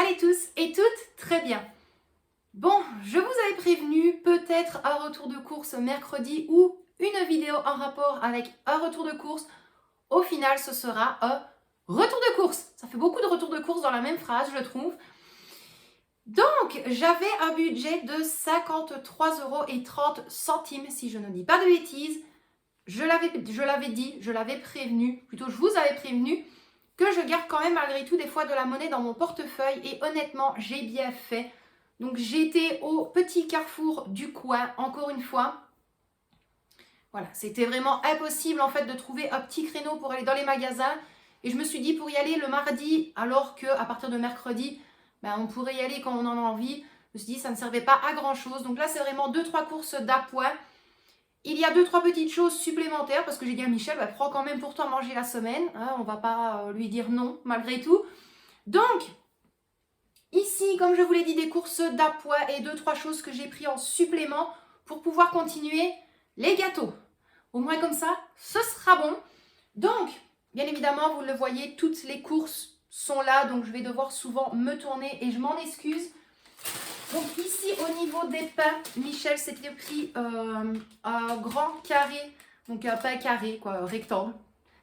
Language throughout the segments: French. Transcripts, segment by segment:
allez tous et toutes très bien. Bon, je vous avais prévenu, peut-être un retour de course mercredi ou une vidéo en rapport avec un retour de course. Au final, ce sera un retour de course. Ça fait beaucoup de retours de course dans la même phrase, je trouve. Donc, j'avais un budget de 53,30 €, si je ne dis pas de bêtises. Je l'avais prévenu, plutôt je vous avais prévenu, que je garde quand même malgré tout des fois de la monnaie dans mon portefeuille et honnêtement, j'ai bien fait. Donc, j'étais au petit carrefour du coin, encore une fois. Voilà, c'était vraiment impossible en fait de trouver un petit créneau pour aller dans les magasins. Et je me suis dit pour y aller le mardi, alors qu'à partir de mercredi, on pourrait y aller quand on en a envie. Je me suis dit ça ne servait pas à grand chose. Donc là, c'est vraiment 2-3 courses d'appoint. Il y a 2-3 petites choses supplémentaires parce que j'ai dit à Michel, prends quand même pour toi manger la semaine. Hein, on ne va pas lui dire non malgré tout. Donc, ici, comme je vous l'ai dit, des courses d'appoint et 2-3 choses que j'ai pris en supplément pour pouvoir continuer les gâteaux. Au moins comme ça, ce sera bon. Donc, bien évidemment, vous le voyez, toutes les courses sont là. Donc, je vais devoir souvent me tourner et je m'en excuse. Donc ici, au niveau des pains, Michel s'était pris un grand carré. Donc un pain carré, quoi, rectangle.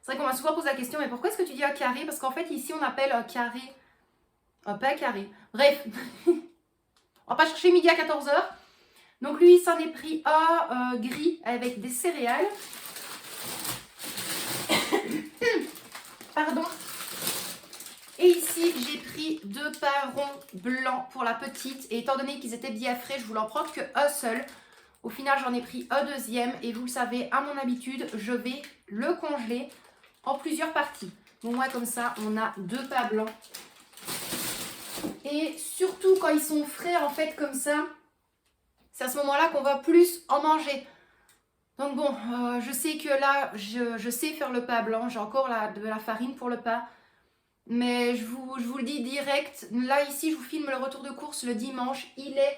C'est vrai qu'on m'a souvent posé la question, mais pourquoi est-ce que tu dis un carré? Parce qu'en fait, ici, on appelle un carré un pain carré. Bref, on va pas chercher midi à 14 h. Donc lui, il s'en est pris un gris avec des céréales. Pardon. Et ici, j'ai pris 2 pains ronds blancs pour la petite. Et étant donné qu'ils étaient bien frais, je voulais en prendre qu'un seul. Au final, j'en ai pris un deuxième. Et vous le savez, à mon habitude, je vais le congeler en plusieurs parties. Donc moi, comme ça, on a 2 pains blancs. Et surtout, quand ils sont frais, en fait, comme ça, c'est à ce moment-là qu'on va plus en manger. Donc bon, je sais que là, je sais faire le pain blanc. J'ai encore de la farine pour le pain. Mais je vous le dis direct, là ici je vous filme le retour de course le dimanche, il est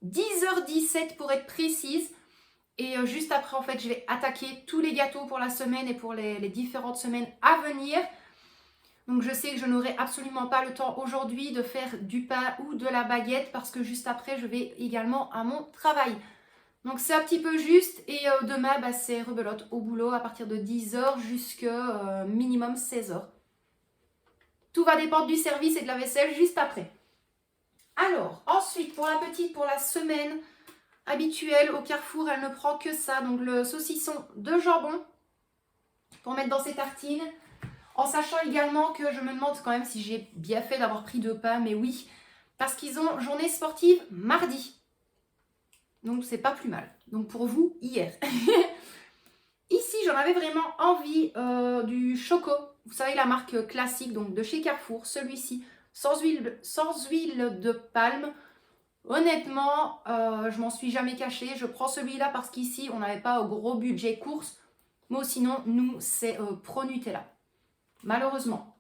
10h17 pour être précise. Et juste après en fait je vais attaquer tous les gâteaux pour la semaine et pour les différentes semaines à venir. Donc je sais que je n'aurai absolument pas le temps aujourd'hui de faire du pain ou de la baguette parce que juste après je vais également à mon travail. Donc c'est un petit peu juste et demain c'est rebelote au boulot à partir de 10h jusqu'à minimum 16h. Tout va dépendre du service et de la vaisselle juste après. Alors, ensuite, pour la petite, pour la semaine habituelle au Carrefour, elle ne prend que ça. Donc, le saucisson de jambon pour mettre dans ses tartines. En sachant également que je me demande quand même si j'ai bien fait d'avoir pris 2 pains. Mais oui, parce qu'ils ont journée sportive mardi. Donc, c'est pas plus mal. Donc, pour vous, hier. Ici, j'en avais vraiment envie du Choco. Vous savez, la marque classique donc de chez Carrefour. Celui-ci, sans huile de palme. Honnêtement, je m'en suis jamais cachée. Je prends celui-là parce qu'ici, on n'avait pas un gros budget course. Mais sinon, nous, c'est Pro Nutella. Malheureusement.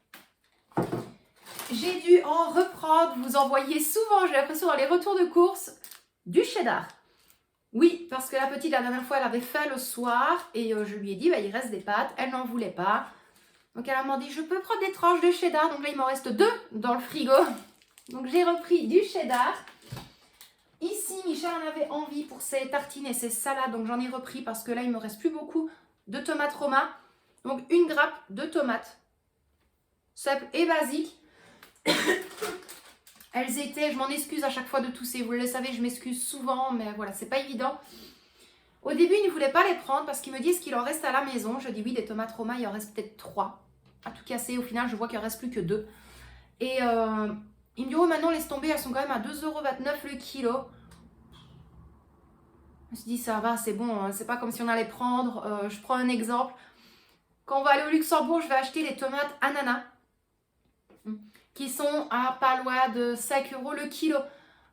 J'ai dû en reprendre. Vous en voyez souvent, j'ai l'impression, dans les retours de course, du cheddar. Oui, parce que la petite, la dernière fois, elle avait faim le soir et je lui ai dit, il reste des pâtes. Elle n'en voulait pas. Donc, elle m'a dit, je peux prendre des tranches de cheddar. Donc là, il m'en reste 2 dans le frigo. Donc, j'ai repris du cheddar. Ici, Michel en avait envie pour ses tartines et ses salades. Donc, j'en ai repris parce que là, il ne me reste plus beaucoup de tomates Roma. Donc, une grappe de tomates. Simple et basique. Elles étaient, je m'en excuse à chaque fois de tousser, vous le savez, je m'excuse souvent, mais voilà, c'est pas évident. Au début, il ne voulait pas les prendre parce qu'il me dit, est-ce qu'il en reste à la maison? Je dis oui, des tomates Roma, il en reste peut-être 3. À tout casser, au final, je vois qu'il ne reste plus que 2. Et il me dit, oh, maintenant, laisse tomber, elles sont quand même à 2,29 € le kilo. Je me suis dit, ça va, c'est bon, hein, c'est pas comme si on allait prendre. Je prends un exemple. Quand on va aller au Luxembourg, je vais acheter les tomates ananas, qui sont à pas loin de 5 € le kilo.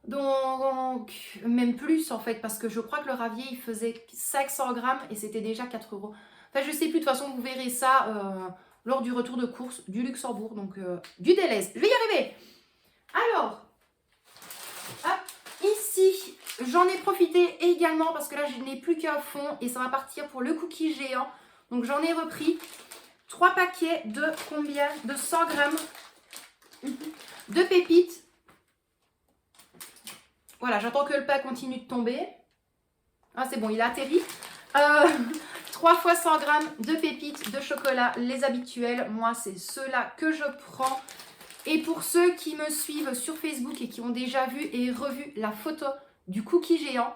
Donc, même plus en fait, parce que je crois que le ravier, il faisait 500 grammes et c'était déjà 4 €. Enfin, je sais plus, de toute façon, vous verrez ça lors du retour de course du Luxembourg, donc du Delhaize. Je vais y arriver. Alors, hop, ici, j'en ai profité également parce que là, je n'ai plus qu'un fond et ça va partir pour le cookie géant. Donc, j'en ai repris 3 paquets de combien? De 100 grammes. de pépites. Voilà, j'attends que le pain continue de tomber. Ah, c'est bon, il a atterri. 3 fois 100 g de pépites de chocolat, les habituels. Moi, c'est ceux-là que je prends. Et pour ceux qui me suivent sur Facebook et qui ont déjà vu et revu la photo du cookie géant,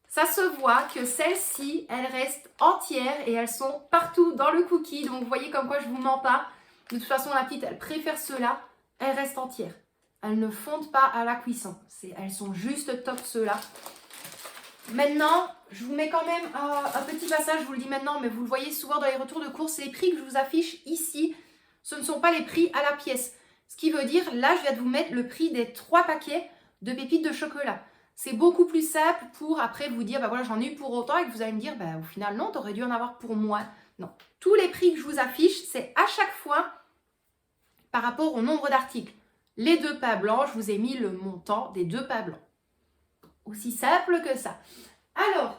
ça se voit que celles-ci, elles restent entières et elles sont partout dans le cookie. Donc, vous voyez comme quoi je ne vous mens pas. De toute façon, la petite, elle préfère ceux-là. Elles restent entières. Elles ne fondent pas à la cuisson. Elles sont juste top, ceux-là. Maintenant, je vous mets quand même un petit passage, je vous le dis maintenant, mais vous le voyez souvent dans les retours de course, les prix que je vous affiche ici, ce ne sont pas les prix à la pièce. Ce qui veut dire, là, je viens de vous mettre le prix des 3 paquets de pépites de chocolat. C'est beaucoup plus simple pour après vous dire, bah voilà, j'en ai eu pour autant et que vous allez me dire, bah au final, non, tu aurais dû en avoir pour moins. Non, tous les prix que je vous affiche, c'est à chaque fois par rapport au nombre d'articles. Les 2 pains blancs, je vous ai mis le montant des 2 pains blancs. Aussi simple que ça. Alors,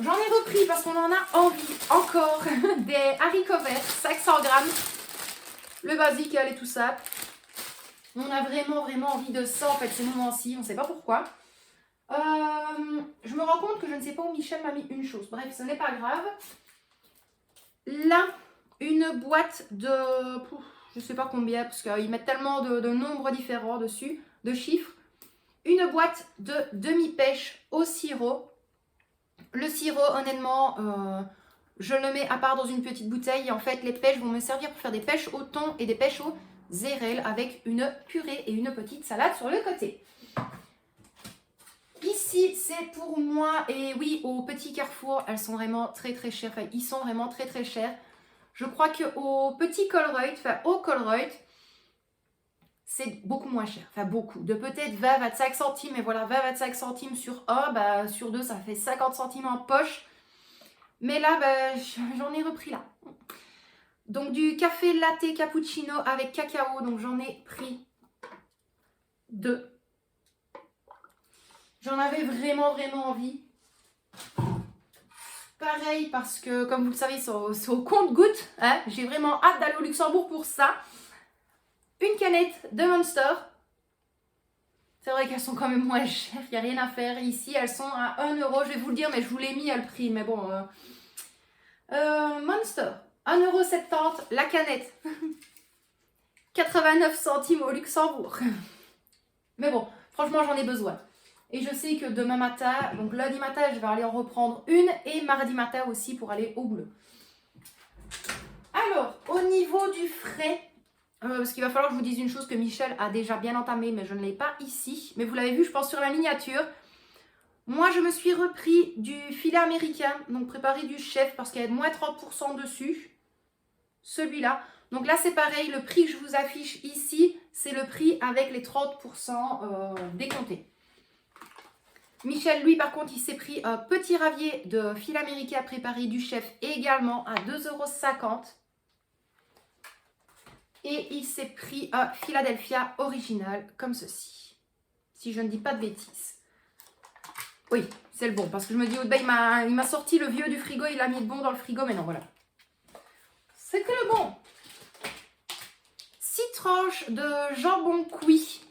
j'en ai repris parce qu'on en a envie encore des haricots verts, 500 grammes. Le basique, elle est tout simple. On a vraiment envie de ça en fait ces moments-ci, on ne sait pas pourquoi. Je me rends compte que je ne sais pas où Michel m'a mis une chose. Bref, ce n'est pas grave. Là, une boîte de... je ne sais pas combien, parce qu'ils mettent tellement de nombres différents dessus, de chiffres. Une boîte de demi-pêche au sirop. Le sirop, honnêtement, je le mets à part dans une petite bouteille. Et en fait, les pêches vont me servir pour faire des pêches au thon et des pêches au zérel avec une purée et une petite salade sur le côté. Ici, c'est pour moi. Et oui, au petit Carrefour, elles sont vraiment très chères. Enfin, ils sont vraiment très chers. Je crois qu'au petit Colruyt, enfin au Colruyt, c'est beaucoup moins cher, enfin beaucoup, de peut-être 20-25 centimes, et voilà, 20-25 centimes sur un, bah, sur deux, ça fait 50 centimes en poche. Mais là, bah, j'en ai repris là. Donc du café latte cappuccino avec cacao, donc j'en ai pris 2. J'en avais vraiment envie. Pareil, parce que comme vous le savez, c'est au compte-gouttes, hein, j'ai vraiment hâte d'aller au Luxembourg pour ça. Une canette de Monster. C'est vrai qu'elles sont quand même moins chères, il n'y a rien à faire. Ici, elles sont à 1 €. Je vais vous le dire, mais je vous l'ai mis à le prix. Mais bon, Monster, 1,70 € la canette. 89 centimes au Luxembourg. Mais bon, franchement, j'en ai besoin. Et je sais que demain matin, donc lundi matin, je vais aller en reprendre une. Et mardi matin aussi pour aller au boulot. Alors, au niveau du frais... parce qu'il va falloir que je vous dise une chose que Michel a déjà bien entamée, mais je ne l'ai pas ici. Mais vous l'avez vu, je pense, sur la miniature. Moi, je me suis repris du filet américain, donc préparé du chef, parce qu'il y a moins 30% dessus. Celui-là. Donc là, c'est pareil, le prix que je vous affiche ici, c'est le prix avec les 30% décomptés. Michel, lui, par contre, il s'est pris un petit ravier de filet américain préparé du chef également à 2,50 €. Et il s'est pris un Philadelphia original comme ceci. Si je ne dis pas de bêtises. Oui, c'est le bon. Parce que je me dis, oh, ben, il m'a sorti le vieux du frigo. Il a mis le bon dans le frigo. Mais non, voilà. C'est que le bon. 6 tranches de jambon cuit.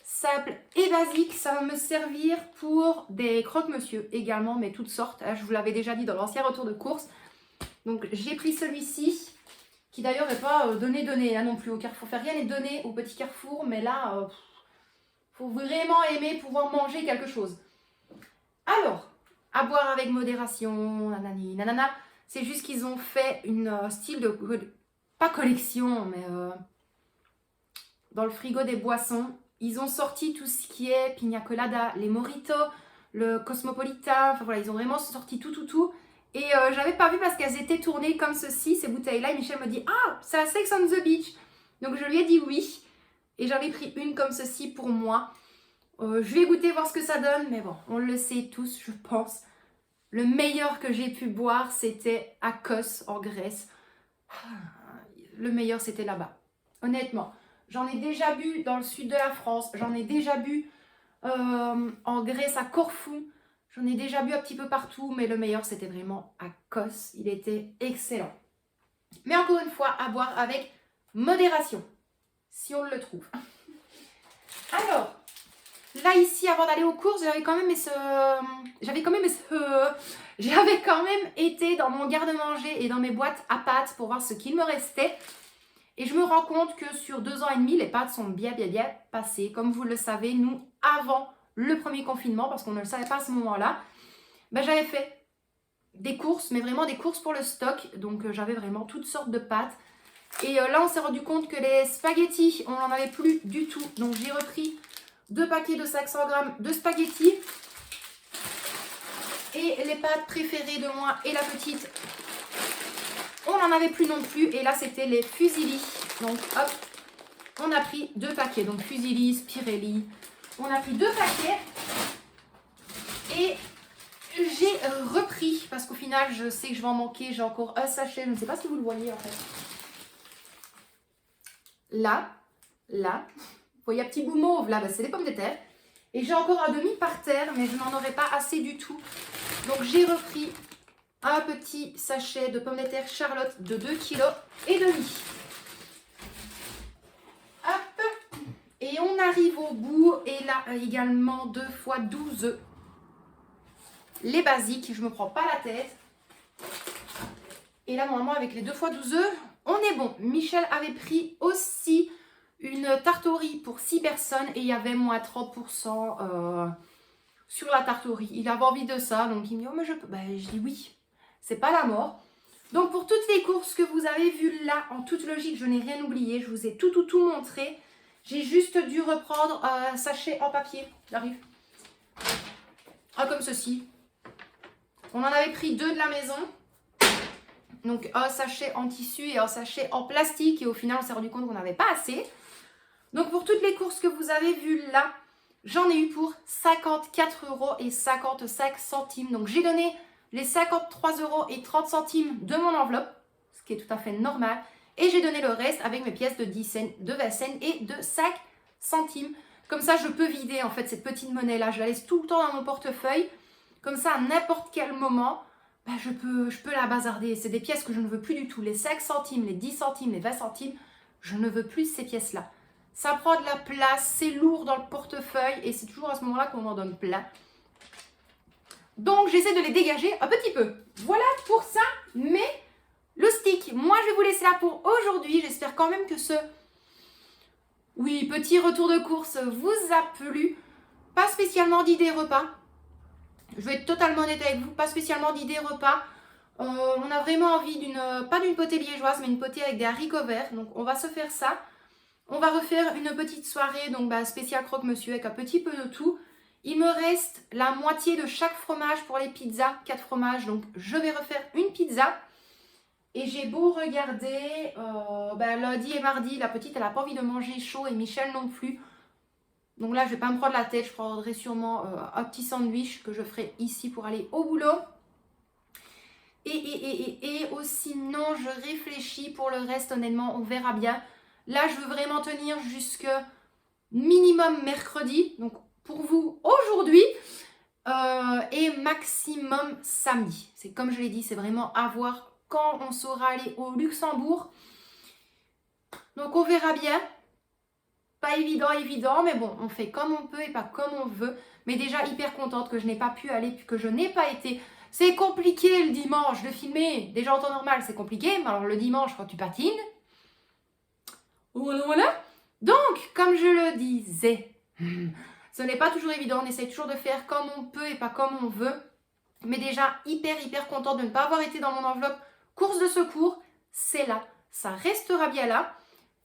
Simple et basique. Ça va me servir pour des croque-monsieur également. Mais toutes sortes. Je vous l'avais déjà dit dans l'ancien retour de course. Donc, j'ai pris celui-ci. Qui d'ailleurs n'est pas donné hein, non plus au Carrefour. Rien n'est donné au petit Carrefour, mais là, faut vraiment aimer pouvoir manger quelque chose. Alors, à boire avec modération, nanani, nanana. C'est juste qu'ils ont fait une style de... pas collection, mais dans le frigo des boissons. Ils ont sorti tout ce qui est pina colada, les mojitos, le cosmopolita. Enfin voilà, ils ont vraiment sorti tout. Et j'avais pas vu parce qu'elles étaient tournées comme ceci, ces bouteilles-là. Et Michel me dit, ah, c'est à Sex on the Beach. Donc je lui ai dit oui. Et j'avais pris une comme ceci pour moi. Je vais goûter, voir ce que ça donne. Mais bon, on le sait tous, je pense. Le meilleur que j'ai pu boire, c'était à Kos, en Grèce. Le meilleur, c'était là-bas. Honnêtement, j'en ai déjà bu dans le sud de la France. J'en ai déjà bu en Grèce, à Corfou. J'en ai déjà bu un petit peu partout, mais le meilleur, c'était vraiment à Kos. Il était excellent. Mais encore une fois, à boire avec modération, si on le trouve. Alors, là ici, avant d'aller aux courses, j'avais quand même été dans mon garde-manger et dans mes boîtes à pâtes pour voir ce qu'il me restait. Et je me rends compte que sur 2 ans et demi, les pâtes sont bien passées. Comme vous le savez, nous, avant le premier confinement, parce qu'on ne le savait pas à ce moment-là, ben, j'avais fait des courses, mais vraiment des courses pour le stock. Donc j'avais vraiment toutes sortes de pâtes. Et là, on s'est rendu compte que les spaghettis, on n'en avait plus du tout. Donc j'ai repris 2 paquets de 500 grammes de spaghettis. Et les pâtes préférées de moi et la petite, on n'en avait plus non plus. Et là, c'était les fusilli. Donc hop, on a pris 2 paquets. Donc fusilli, spirelli. On a pris 2 paquets. Et j'ai repris, parce qu'au final, je sais que je vais en manquer. J'ai encore un sachet. Je ne sais pas si vous le voyez en fait. Là, vous voyez un petit bout mauve là, ben, c'est des pommes de terre. Et j'ai encore un demi par terre, mais je n'en aurai pas assez du tout. Donc j'ai repris un petit sachet de pommes de terre Charlotte de 2,5 kg. Hop. Et on arrive au bout. Et là également 2 fois 12 œufs. Les basiques, je ne me prends pas la tête. Et là normalement avec les 2 fois 12 œufs, on est bon. Michel avait pris aussi une tarte au riz pour 6 personnes et il y avait moins 30% sur la tarte au riz. Il avait envie de ça, donc il me dit « Oh, mais je peux. » Ben, je dis oui, c'est pas la mort. Donc pour toutes les courses que vous avez vues là, en toute logique, je n'ai rien oublié. Je vous ai tout montré. J'ai juste dû reprendre un sachet en papier. J'arrive. Comme ceci. On en avait pris 2 de la maison. Donc un sachet en tissu et un sachet en plastique. Et au final, on s'est rendu compte qu'on n'avait pas assez. Donc pour toutes les courses que vous avez vues là, j'en ai eu pour 54,55 €. Donc j'ai donné les 53,30 € de mon enveloppe, ce qui est tout à fait normal. Et j'ai donné le reste avec mes pièces de 10 cents, de 20 cents et de 5 centimes. Comme ça, je peux vider en fait cette petite monnaie-là. Je la laisse tout le temps dans mon portefeuille. Comme ça, à n'importe quel moment, ben, je peux la bazarder. C'est des pièces que je ne veux plus du tout. Les 5 centimes, les 10 centimes, les 20 centimes, je ne veux plus ces pièces-là. Ça prend de la place, c'est lourd dans le portefeuille et c'est toujours à ce moment-là qu'on en donne plein. Donc, j'essaie de les dégager un petit peu. Voilà pour ça, mais le stick, moi, je vais vous laisser là pour aujourd'hui. J'espère quand même que ce petit retour de course vous a plu. Pas spécialement d'idées repas. Je vais être totalement honnête avec vous, pas spécialement d'idées repas. On a vraiment envie pas d'une potée liégeoise, mais une potée avec des haricots verts. Donc, on va se faire ça. On va refaire une petite soirée, donc spécial croque-monsieur avec un petit peu de tout. Il me reste la moitié de chaque fromage pour les pizzas, 4 fromages. Donc je vais refaire une pizza. Et j'ai beau regarder, lundi et mardi, la petite elle n'a pas envie de manger chaud et Michel non plus. Donc là je ne vais pas me prendre la tête, je prendrai sûrement un petit sandwich que je ferai ici pour aller au boulot. Et sinon je réfléchis pour le reste, honnêtement on verra bien. Là, je veux vraiment tenir jusque minimum mercredi, donc pour vous aujourd'hui, et maximum samedi. C'est comme je l'ai dit, c'est vraiment à voir quand on saura aller au Luxembourg. Donc on verra bien. Pas évident, mais bon, on fait comme on peut et pas comme on veut. Mais déjà hyper contente que je n'ai pas pu aller, puis que je n'ai pas été. C'est compliqué le dimanche de filmer. Déjà en temps normal, c'est compliqué, mais alors le dimanche quand tu patines. Voilà. Donc, comme je le disais, ce n'est pas toujours évident. On essaie toujours de faire comme on peut et pas comme on veut. Mais déjà, hyper contente de ne pas avoir été dans mon enveloppe course de secours. C'est là. Ça restera bien là.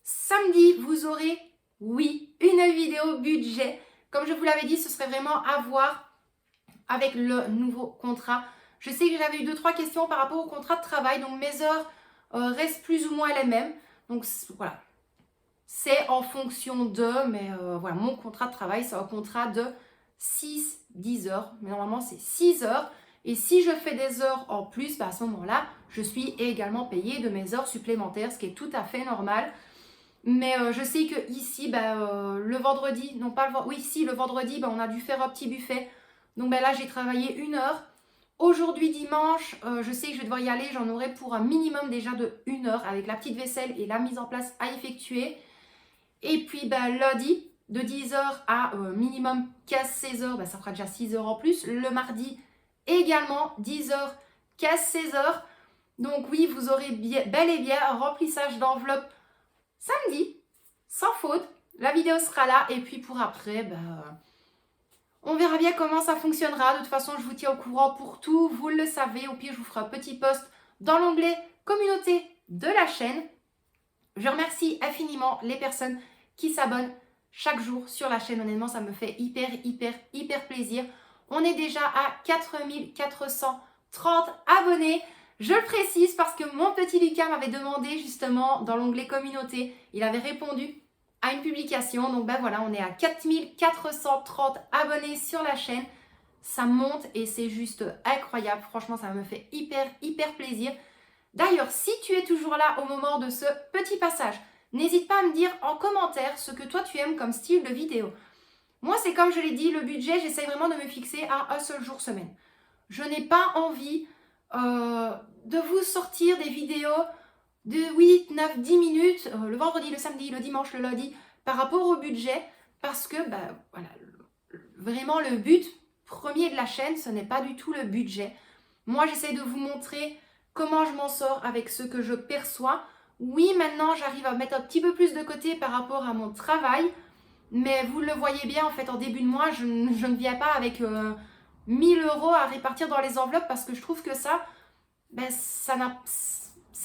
Samedi, vous aurez, oui, une vidéo budget. Comme je vous l'avais dit, ce serait vraiment à voir avec le nouveau contrat. Je sais que j'avais eu 2-3 questions par rapport au contrat de travail. Donc, mes heures restent plus ou moins les mêmes. Donc, voilà. C'est en fonction de, mais voilà, mon contrat de travail, c'est un contrat de 6-10 heures. Mais normalement, c'est 6 heures. Et si je fais des heures en plus, à ce moment-là, je suis également payée de mes heures supplémentaires, ce qui est tout à fait normal. Mais je sais que ici, le vendredi, non pas le vendredi, oui, si, le vendredi, on a dû faire un petit buffet. Donc là, j'ai travaillé 1 heure. Aujourd'hui dimanche, je sais que je vais devoir y aller, j'en aurai pour un minimum déjà de 1 heure avec la petite vaisselle et la mise en place à effectuer. Et puis lundi, de 10 heures à minimum 15-16 heures, ça fera déjà 6 heures en plus. Le mardi également 10 heures, 15-16 heures. Donc oui, vous aurez bel et bien un remplissage d'enveloppe samedi, sans faute. La vidéo sera là et puis pour après, on verra bien comment ça fonctionnera. De toute façon, je vous tiens au courant pour tout. Vous le savez. Au pire, je vous ferai un petit post dans l'onglet communauté de la chaîne. Je remercie infiniment les personnes qui s'abonnent chaque jour sur la chaîne. Honnêtement, ça me fait hyper plaisir. On est déjà à 4430 abonnés. Je le précise parce que mon petit Lucas m'avait demandé justement dans l'onglet communauté. Il avait répondu à une publication. Donc voilà, on est à 4430 abonnés sur la chaîne. Ça monte et c'est juste incroyable. Franchement, ça me fait hyper plaisir. D'ailleurs, si tu es toujours là au moment de ce petit passage, n'hésite pas à me dire en commentaire ce que toi tu aimes comme style de vidéo. Moi, c'est comme je l'ai dit, le budget, j'essaie vraiment de me fixer à un seul jour semaine. Je n'ai pas envie de vous sortir des vidéos de 8, 9, 10 minutes, le vendredi, le samedi, le dimanche, le lundi, par rapport au budget, parce que voilà, vraiment le but premier de la chaîne, ce n'est pas du tout le budget. Moi, j'essaie de vous montrer comment je m'en sors avec ce que je perçois. Oui, maintenant, j'arrive à mettre un petit peu plus de côté par rapport à mon travail, mais vous le voyez bien, en fait, en début de mois, je ne viens pas avec 1000 € à répartir dans les enveloppes parce que je trouve que ça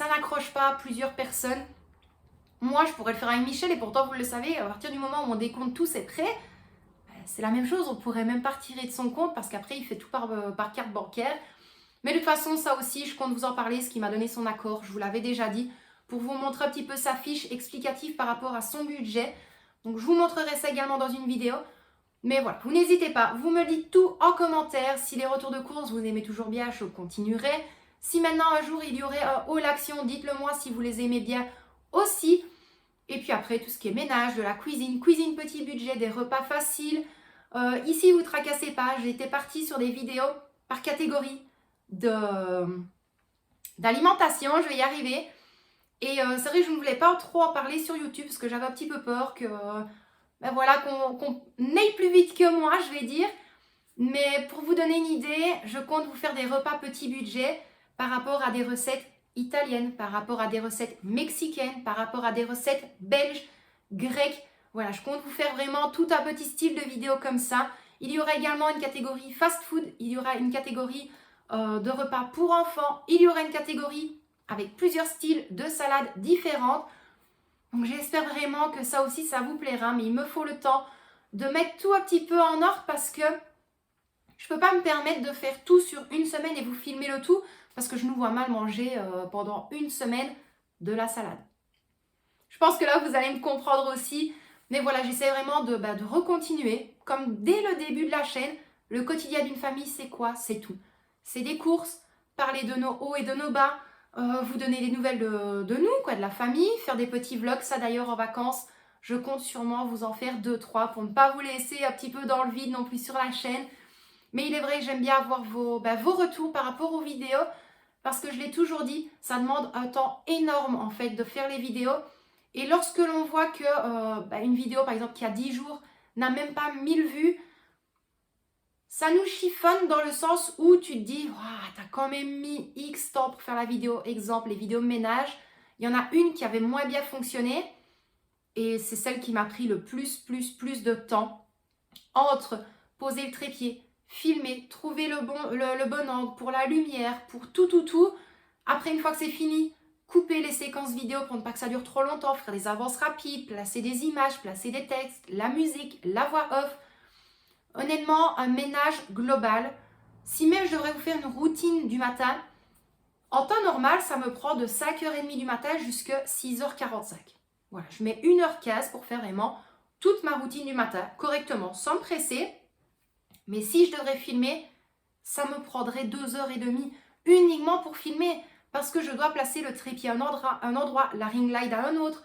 n'accroche pas plusieurs personnes. Moi, je pourrais le faire avec Michel et pourtant, vous le savez, à partir du moment où on décompte tous est prêt, c'est la même chose. On pourrait même pas retirer de son compte parce qu'après, il fait tout par carte bancaire. Mais de toute façon, ça aussi, je compte vous en parler, ce qui m'a donné son accord, je vous l'avais déjà dit, pour vous montrer un petit peu sa fiche explicative par rapport à son budget. Donc, je vous montrerai ça également dans une vidéo. Mais voilà, vous n'hésitez pas, vous me dites tout en commentaire. Si les retours de course, vous aimez toujours bien, je continuerai. Si maintenant, un jour, il y aurait un haul action, dites-le moi si vous les aimez bien aussi. Et puis après, tout ce qui est ménage, de la cuisine petit budget, des repas faciles. Ici, vous ne tracassez pas, j'ai été partie sur des vidéos par catégorie d'alimentation, je vais y arriver. Et c'est vrai que je ne voulais pas trop en parler sur YouTube parce que j'avais un petit peu peur que voilà, qu'on aille plus vite que moi, je vais dire. Mais pour vous donner une idée, je compte vous faire des repas petit budget par rapport à des recettes italiennes, par rapport à des recettes mexicaines, par rapport à des recettes belges, grecques. Voilà, je compte vous faire vraiment tout un petit style de vidéo comme ça. Il y aura également une catégorie fast food, il y aura une catégorie de repas pour enfants, il y aura une catégorie avec plusieurs styles de salades différentes. Donc j'espère vraiment que ça aussi ça vous plaira, mais il me faut le temps de mettre tout un petit peu en ordre parce que je ne peux pas me permettre de faire tout sur une semaine et vous filmer le tout parce que je nous vois mal manger pendant une semaine de la salade. Je pense que là vous allez me comprendre aussi, mais voilà, j'essaie vraiment de recontinuer comme dès le début de la chaîne. Le quotidien d'une famille, c'est quoi? C'est tout. C'est des courses, parler de nos hauts et de nos bas, vous donner des nouvelles de nous, de la famille, faire des petits vlogs. Ça d'ailleurs en vacances, je compte sûrement vous en faire 2-3 pour ne pas vous laisser un petit peu dans le vide non plus sur la chaîne. Mais il est vrai que j'aime bien avoir vos retours par rapport aux vidéos parce que je l'ai toujours dit, ça demande un temps énorme en fait de faire les vidéos. Et lorsque l'on voit que une vidéo par exemple qui a 10 jours n'a même pas 1000 vues, ça nous chiffonne dans le sens où tu te dis « t'as quand même mis X temps pour faire la vidéo ». Exemple, les vidéos ménage. Il y en a une qui avait moins bien fonctionné et c'est celle qui m'a pris le plus de temps entre poser le trépied, filmer, trouver le bon angle pour la lumière, pour tout. Après, une fois que c'est fini, couper les séquences vidéo pour ne pas que ça dure trop longtemps, faire des avances rapides, placer des images, placer des textes, la musique, la voix off. Honnêtement, un ménage global, si même je devrais vous faire une routine du matin, en temps normal, ça me prend de 5h30 du matin jusqu'à 6h45. Voilà, je mets 1h15 pour faire vraiment toute ma routine du matin, correctement, sans me presser. Mais si je devrais filmer, ça me prendrait 2h30 uniquement pour filmer, parce que je dois placer le trépied à un endroit, la ring light à un autre,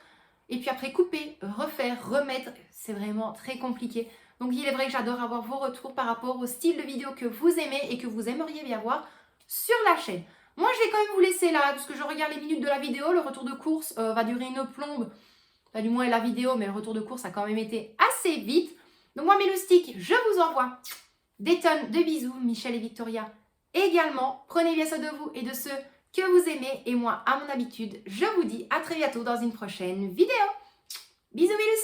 et puis après couper, refaire, remettre. C'est vraiment très compliqué. Donc il est vrai que j'adore avoir vos retours par rapport au style de vidéo que vous aimez et que vous aimeriez bien voir sur la chaîne. Moi je vais quand même vous laisser là parce que je regarde les minutes de la vidéo. Le retour de course va durer une plombe. Enfin, du moins la vidéo, mais le retour de course a quand même été assez vite. Donc moi mes loustiques, je vous envoie des tonnes de bisous, Michel et Victoria également. Prenez bien soin de vous et de ceux que vous aimez. Et moi, à mon habitude, je vous dis à très bientôt dans une prochaine vidéo. Bisous mes loustiques.